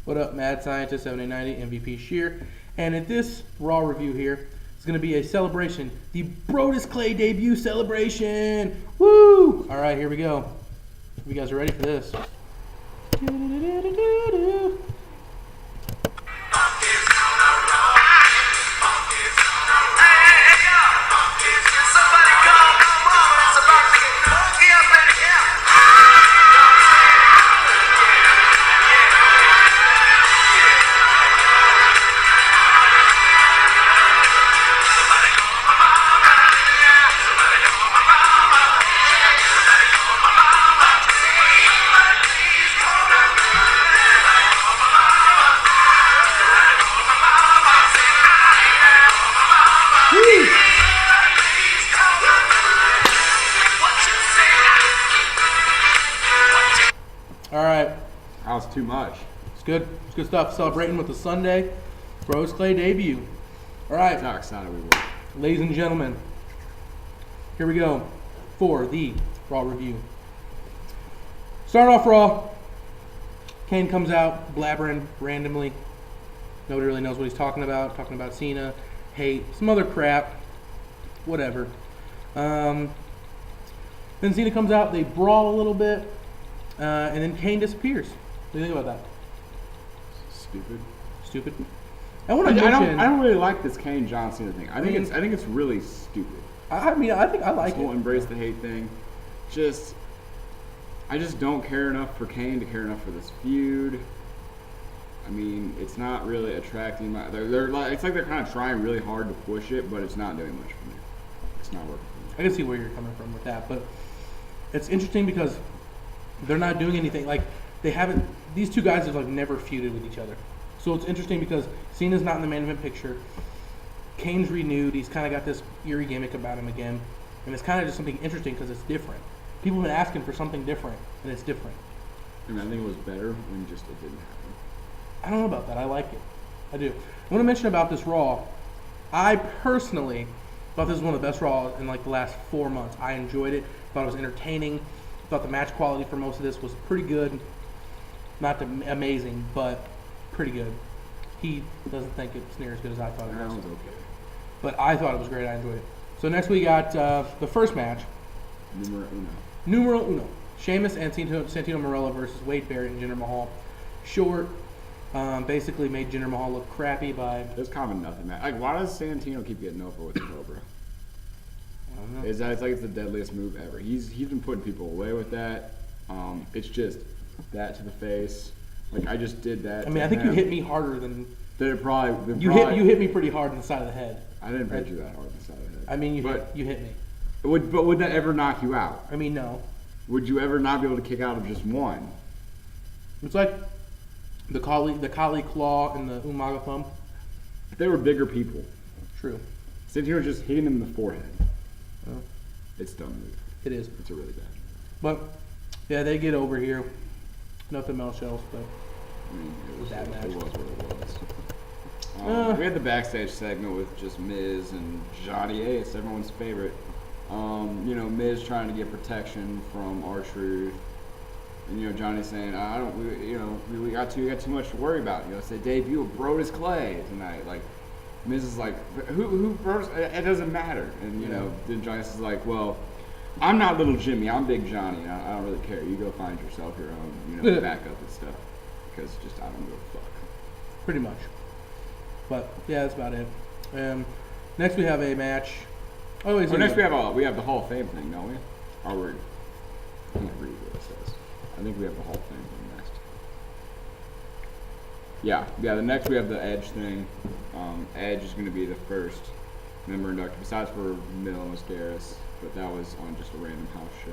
What up, TheMADScientist7890 MVPScheer. And at this Raw review here, it's going to be a celebration. The Brodus Clay debut celebration. Woo! All right, here we go. Hope you guys are ready for this. All right. That was too much. It's good. It's good stuff. Celebrating with the Sunday Brodus Clay debut. All right. That's how excited we were. Ladies and gentlemen, here we go for the Raw review. Start off Raw. Kane comes out blabbering randomly. Nobody really knows what he's talking about. Talking about Cena, hate, some other crap. Whatever. Then Cena comes out. They brawl a little bit. And then Kane disappears. What do you think about that? Stupid. I want to mention. I don't really like this Kane John Cena thing. I think it's really stupid. I mean, I think I like it. This whole embrace the hate thing. I just don't care enough for Kane to care enough for this feud. I mean, it's not really attracting my. It's like they're kind of trying really hard to push it, but it's not doing much for me. It's not working for me. I can see where you're coming from with that, but it's interesting because they're not doing anything. Like, they haven't. These two guys have like never feuded with each other. So it's interesting because Cena's not in the main event picture. Kane's renewed. He's kind of got this eerie gimmick about him again, and it's kind of just something interesting because it's different. People have been asking for something different, and it's different. I mean, I think it was better when just it didn't happen. I don't know about that. I like it. I do. I want to mention about this Raw. I personally thought this was one of the best Raws in like the last 4 months. I enjoyed it. Thought it was entertaining. Thought the match quality for most of this was pretty good. Not amazing, but pretty good. He doesn't think it's near as good as I thought it was. That was okay. But I thought it was great. I enjoyed it. So next we got the first match. Numero uno. Sheamus and Santino Marella versus Wade Barrett and Jinder Mahal. Short. Basically made Jinder Mahal look crappy by. There's kind of nothing, man. Like, why does Santino keep getting over with the Cobra? I don't know. It's like it's the deadliest move ever. He's been putting people away with that. It's just that to the face. Like, I just did that. I mean, I think you hit me harder than. You hit me pretty hard in the side of the head. I didn't hit you that hard in the side of the head. I mean, you hit me. But would that ever knock you out? I mean, no. Would you ever not be able to kick out of just one? It's like the Kali Claw and the Umaga Thumb. They were bigger people. True. Santino was just hitting them in the forehead. Oh. It's a dumb move. It is. It's a really bad. But yeah, they get over here. Nothing else, but I mean, it was that match. It was what it was. We had the backstage segment with just Miz and Johnny Ace, everyone's favorite. Miz trying to get protection from R-Truth. And, Johnny's saying, we got too much to worry about. It's the debut of Brodus Clay tonight. Like, Miz is like, who first? It doesn't matter. And, then Johnny's is like, well, I'm not little Jimmy. I'm Big Johnny. I don't really care. You go find yourself your own, backup and stuff. Because I don't give a fuck. Pretty much. But yeah, that's about it. Next we have a match. Next we have the Hall of Fame thing, don't we? I can't read what it says. I think we have the Hall of Fame thing next. Yeah. The next we have the Edge thing. Edge is going to be the first member inducted, besides for Mil Mascaras, but that was on just a random house show.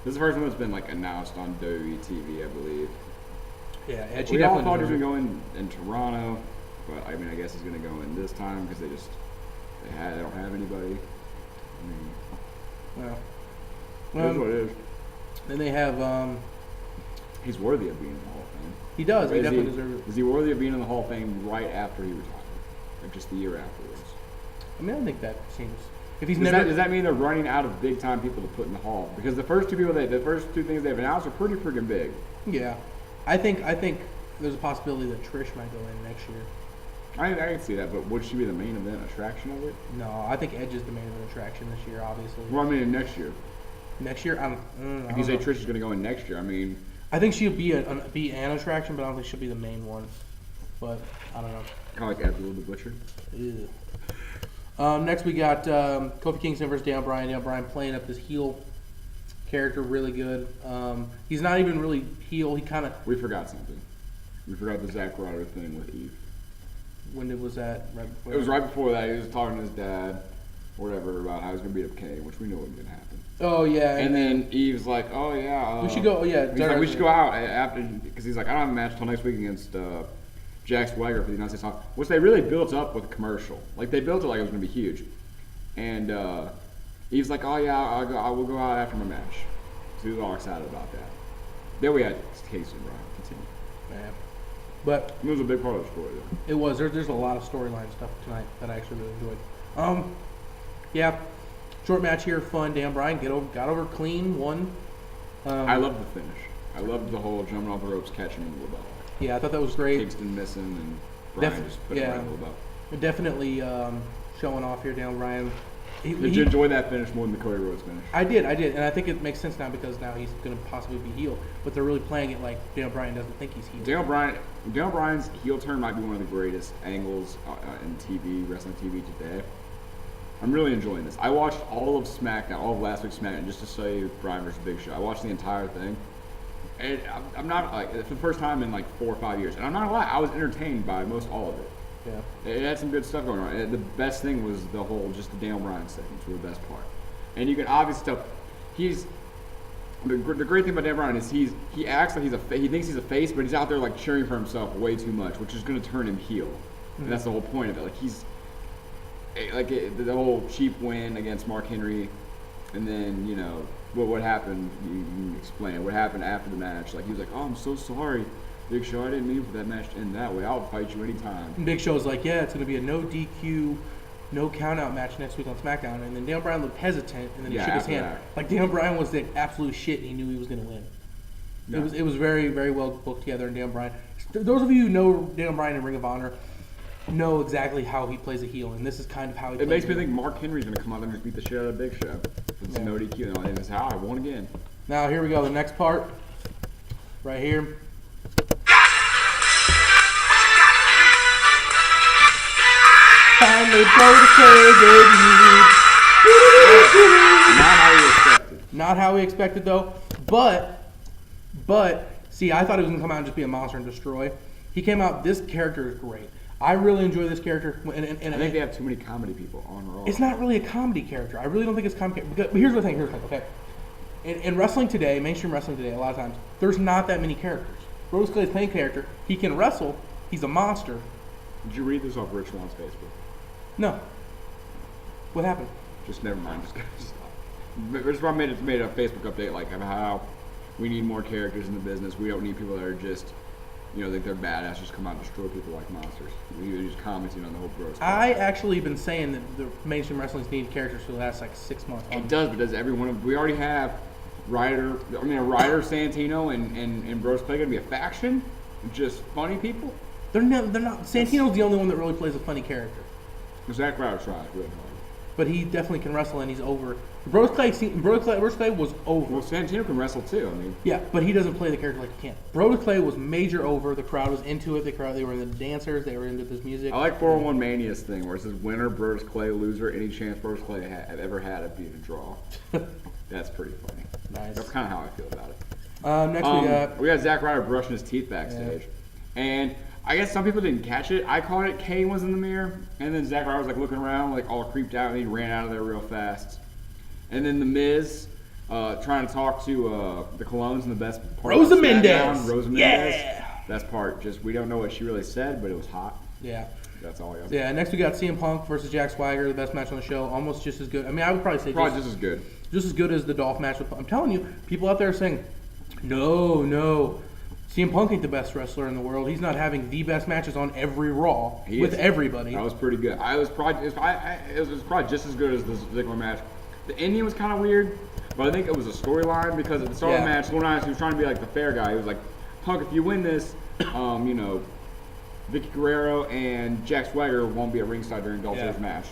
This is the first one that's been announced on WWE TV, I believe. Yeah, Edge. We all thought he was going to go in Toronto, but I mean, I guess he's going to go in this time because they don't have anybody. Well, it is what it is. Then they have. He's worthy of being in the Hall of Fame. He does. He definitely deserves it. Is he worthy of being in the Hall of Fame right after he retired, or just the year afterwards? I mean, I think that seems. If he's does that mean they're running out of big time people to put in the Hall? Because the first two things they've announced are pretty freaking big. Yeah, I think there's a possibility that Trish might go in next year. I can see that, but would she be the main event attraction of it? No, I think Edge is the main event attraction this year, obviously. Well, I mean, next year. Next year, If you say Trish is going to go in next year, I mean... I think she'll be an attraction, but I don't think she'll be the main one. But, I don't know. Kind of like Abdul the Butcher. Ew. Next we got Kofi Kingston versus Daniel Bryan. Daniel Bryan playing up this heel character really good. He's not even really heel. He kind of... We forgot something. We forgot the Zack Ryder thing with Eve. When was that? Right before it was right before that. He was talking to his dad, or whatever, about how he was going to beat up Kane, which we know wasn't going to happen. Oh, yeah. And then Eve's like, oh, yeah. We should go, yeah. He's like, we should go out after, because he's like, I don't have a match until next week against Jack Swagger for the United States title, which they really built up with a commercial. Like, they built it like it was going to be huge. And Eve's like, oh, yeah, I will go out after my match. So he was all excited about that. Then we had Casey and Bryan. Continue. Yeah. But it was a big part of the story, though. It was. There's a lot of storyline stuff tonight that I actually really enjoyed. Yeah, short match here, fun. Daniel Bryan got over clean, won. I loved the finish. I loved the whole jumping off the ropes, catching him with the belt. Yeah, I thought that was great. Kingston missing and Bryan just put him right with the belt. Definitely showing off here, Daniel Bryan. Did you enjoy that finish more than the Cody Rhodes finish? I did, and I think it makes sense now because now he's going to possibly be heel, but they're really playing it like Daniel Bryan doesn't think he's heel. Daniel Bryan's heel turn might be one of the greatest angles in wrestling TV today. I'm really enjoying this. I watched all of SmackDown, all of last week's SmackDown, just to show you Bryan versus Big Show. I watched the entire thing, and I'm not like for the first time in like 4 or 5 years, and I'm not gonna lie, I was entertained by most all of it. Yeah. It had some good stuff going on. The best thing was the whole, just the Daniel Bryan segments were the best part. And you can obviously tell, the great thing about Daniel Bryan is he acts like he thinks he's a face, but he's out there like cheering for himself way too much, which is going to turn him heel. Mm-hmm. And that's the whole point of it. Like the whole cheap win against Mark Henry, and then, you know, what happened, you can explain it. What happened after the match, like he was like, oh, I'm so sorry, Big Show, I didn't mean for that match to end that way. I'll fight you anytime. And Big Show's like, yeah, it's going to be a no DQ, no count-out match next week on SmackDown. And then Daniel Bryan looked hesitant, and then he shook his hand. That. Like Daniel Bryan was the absolute shit, and he knew he was going to win. No. It was very, very well booked together in Daniel Bryan. Those of you who know Daniel Bryan in Ring of Honor know exactly how he plays a heel, and this is kind of how he plays. It makes me think Mark Henry's going to come out there and just beat the shit out of Big Show. It's no DQ, and that's how I won again. Now, here we go. The next part, right here. Finally Brodus debut. Not how we expected. Not how we expected, though. But see, I thought he was gonna come out and just be a monster and destroy. He came out. This character is great. I really enjoy this character. And I think they have too many comedy people on Raw. It's not really a comedy character. I really don't think it's comedy. But here's the thing. Okay. In wrestling today, mainstream wrestling today, a lot of times there's not that many characters. Brodus Clay's playing character. He can wrestle. He's a monster. Did you read this off Rich Swan's Facebook? No. What happened? Just never mind. Just Rich Swan made a Facebook update like how we need more characters in the business. We don't need people that are just, you know, think they're badass, just come out and destroy people like monsters. He was commenting on the whole Brodus. I actually been saying that the mainstream wrestling's needed characters for the last like 6 months. It does, but does every one of we already have Ryder, Santino, and Brodus Clay gonna be a faction? Just funny people? They're not. Santino's the only one that really plays a funny character. Zack Ryder tries really hard. But he definitely can wrestle, and he's over. Brodus Clay was over. Well, Santino can wrestle too. I mean. Yeah, but he doesn't play the character like he can. Brodus Clay was major over. The crowd was into it. They were the dancers. They were into this music. I like 401 Mania's thing where it says winner Brodus Clay, loser any chance Brodus Clay have ever had of being a draw. That's pretty funny. Nice. That's kind of how I feel about it. Next we got Zack Ryder brushing his teeth backstage, and I guess some people didn't catch it. I caught it. Kane was in the mirror, and then Zack Ryder was like looking around, like all creeped out, and he ran out of there real fast. And then the Miz trying to talk to the Colognes in the best part. Rosa Mendez. Yeah. Best part. Just we don't know what she really said, but it was hot. Yeah. That's all I got. Yeah. Next we got CM Punk versus Jack Swagger, the best match on the show. Almost just as good. I mean, I would probably say just as good. Just as good as the Dolph match. I'm telling you, people out there are saying, no. CM Punk ain't the best wrestler in the world. He's not having the best matches on every Raw with everybody. That was pretty good. It was probably just as good as this Ziggler match. The ending was kind of weird, but I think it was a storyline because at the start of the match, he was trying to be like the fair guy. He was like, Punk, if you win this, you know, Vicky Guerrero and Jack Swagger won't be at ringside during Dolph Ziggler's match.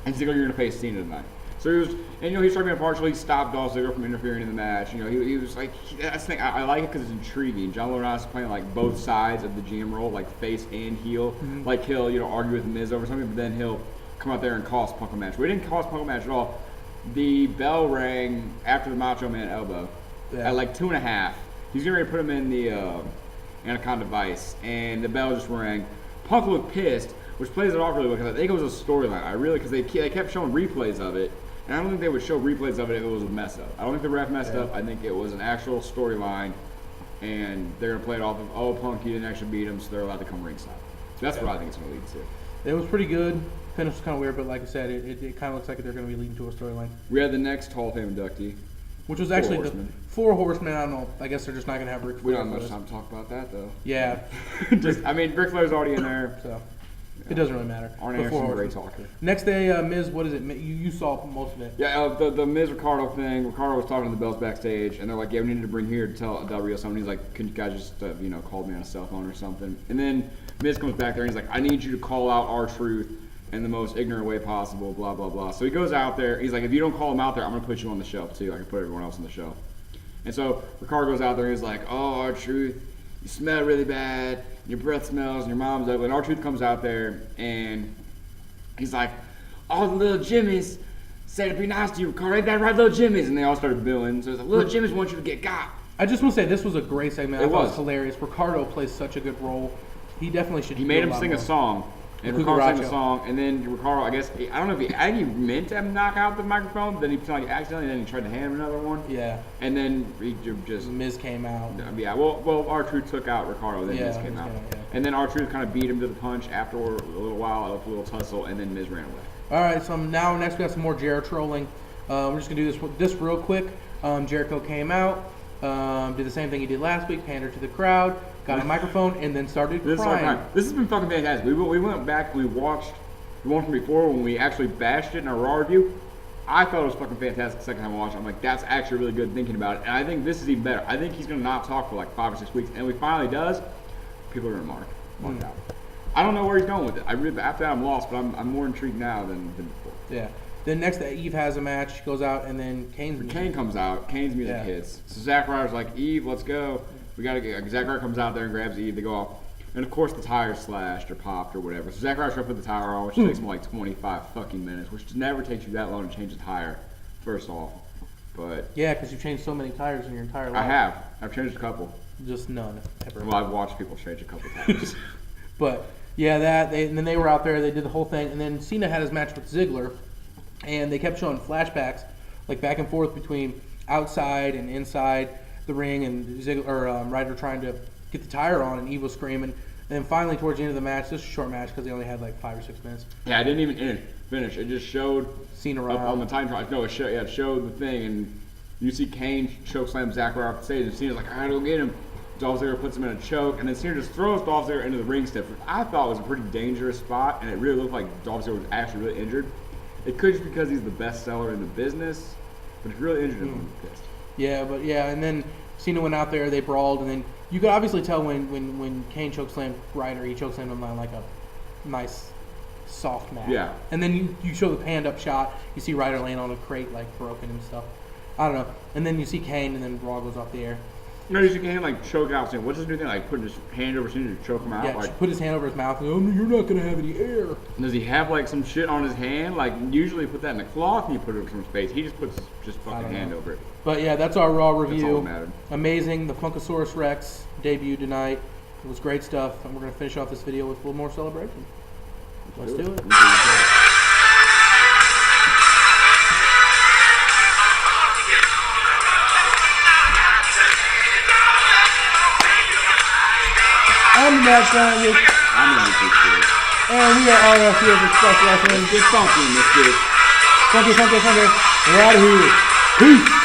And Ziggler, you're going to face Cena tonight. So he was, and you know, he's trying to be impartial. He stopped Dolph Ziggler from interfering in the match. You know, he was like, that's the thing. I like it because it's intriguing. John Laurinaitis is playing like both sides of the GM role, like face and heel. Like he'll, you know, argue with the Miz over something, but then he'll come out there and cost Punk a match. We didn't cost Punk a match at all. The bell rang after the Macho Man elbow at like 2.5. He's getting ready to put him in the Anaconda Vice, and the bell just rang. Punk looked pissed, which plays it off really well because I think it was a storyline. Because they kept showing replays of it, and I don't think they would show replays of it if it was a mess up. I don't think the ref messed up. I think it was an actual storyline, and they're gonna play it off of, oh, Punk, you didn't actually beat him, so they're allowed to come ringside. So that's what I think it's gonna lead to. It was pretty good. Finish was kind of weird, but like I said, it kind of looks like they're going to be leading to a storyline. We had the next Hall of Fame inductee, which was actually the 4 Horsemen. I don't know. I guess they're just not going to have Ric Flair. We don't have much time to talk about that, though. Yeah. I mean, Ric Flair's already in there. So it doesn't really matter. Arn Anderson's a great talker. Next day, Miz, what is it? You saw most of it. Yeah, the Miz Ricardo thing. Ricardo was talking to the Bells backstage, and they're like, yeah, we needed to bring here to tell Del Rio something. He's like, couldn't you guys just, you know, call me on a cell phone or something? And then Miz comes back there, and he's like, I need you to call out R-Truth in the most ignorant way possible, blah, blah, blah. So he goes out there. He's like, if you don't call him out there, I'm going to put you on the shelf, too. I can put everyone else on the shelf. And so Ricardo goes out there, and he's like, oh, R-Truth, you smell really bad. Your breath smells, and your mom's ugly. And R-Truth comes out there, and he's like, all the little Jimmies said to be nice to you, Ricardo. Ain't that right, little Jimmies? And they all started booing. So it's like, little Jimmies want you to get got. I just want to say, this was a great segment. It was hilarious. Ricardo plays such a good role. He definitely should. He made him sing a song. And Ricardo sang the song, and then Ricardo, I guess, I don't know if he meant to knock out the microphone, but then he like accidentally, and then he tried to hand him another one. Yeah. And then he just Miz came out. Yeah. Well, R-Truth took out Ricardo, then Miz came out. And then R-Truth kind of beat him to the punch after a little while, a little tussle, and then Miz ran away. All right. So next we got some more Jericho trolling. We're just gonna do this real quick. Jericho came out, did the same thing he did last week, pandered to the crowd. Got a microphone and then started crying. This has been fucking fantastic. We went back and we watched the one from before when we actually bashed it in our Raw review. I thought it was fucking fantastic the second time I watched it. I'm like, that's actually really good thinking about it. And I think this is even better. I think he's going to not talk for like 5 or 6 weeks. And when he finally does, people are going to mark out. I don't know where he's going with it. After that, I'm lost, but I'm more intrigued now than before. Yeah. Then next day, Eve has a match, goes out, and then Kane comes out. Kane's music hits. So Zack Ryder's like, Eve, let's go. We gotta get. Zack Ryder comes out there and grabs Eve. They go off, and of course the tire's slashed or popped or whatever. So Zack Ryder's trying to put the tire on, which takes him like 25 fucking minutes, which never takes you that long to change the tire. First off, but yeah, because you've changed so many tires in your entire life. I have. I've changed a couple. Just none ever. Well, I've watched people change a couple times. But yeah, and then they were out there. They did the whole thing, and then Cena had his match with Ziggler, and they kept showing flashbacks, like back and forth between outside and inside the ring, and Ryder trying to get the tire on, and Eve was screaming. And then finally, towards the end of the match, this was a short match because they only had like 5 or 6 minutes. Yeah, I didn't even finish. It just showed Cena up on the time trial. No, it showed the thing, and you see Kane chokeslam Zack Ryder off the stage, and Cena's like, I gotta go get him. Dolph Ziggler puts him in a choke, and then Cena just throws Dolph Ziggler into the ring step, which I thought was a pretty dangerous spot, and it really looked like Dolph Ziggler was actually really injured. It could just be because he's the best seller in the business, but if you're really injured, I'm pissed. Yeah, and then Cena went out there, they brawled, and then you could obviously tell when Kane chokeslammed Ryder, he chokeslammed him on like a nice, soft mat. Yeah. And then you show the panned up shot, you see Ryder laying on a crate like broken and stuff. I don't know. And then you see Kane, and then Raw goes off the air. No, you see Kane like choke out. Saying, what's his new thing? Like putting his hand over Cena to choke him out. Yeah, like, put his hand over his mouth. And, oh, you're not gonna have any air. Does he have like some shit on his hand? Like usually you put that in a cloth and you put it over some space. He just puts fucking hand over it. But yeah, that's our Raw review. That's all that mattered. Amazing. The Funkasaurus Rex debuted tonight. It was great stuff, and we're gonna finish off this video with a little more celebration. Let's do it. I'm the Mad Scientist. I'm the MVPScheer. And we are RF here for Express Wrestling. Get funky in this bitch. Funky. We're out of here. Peace.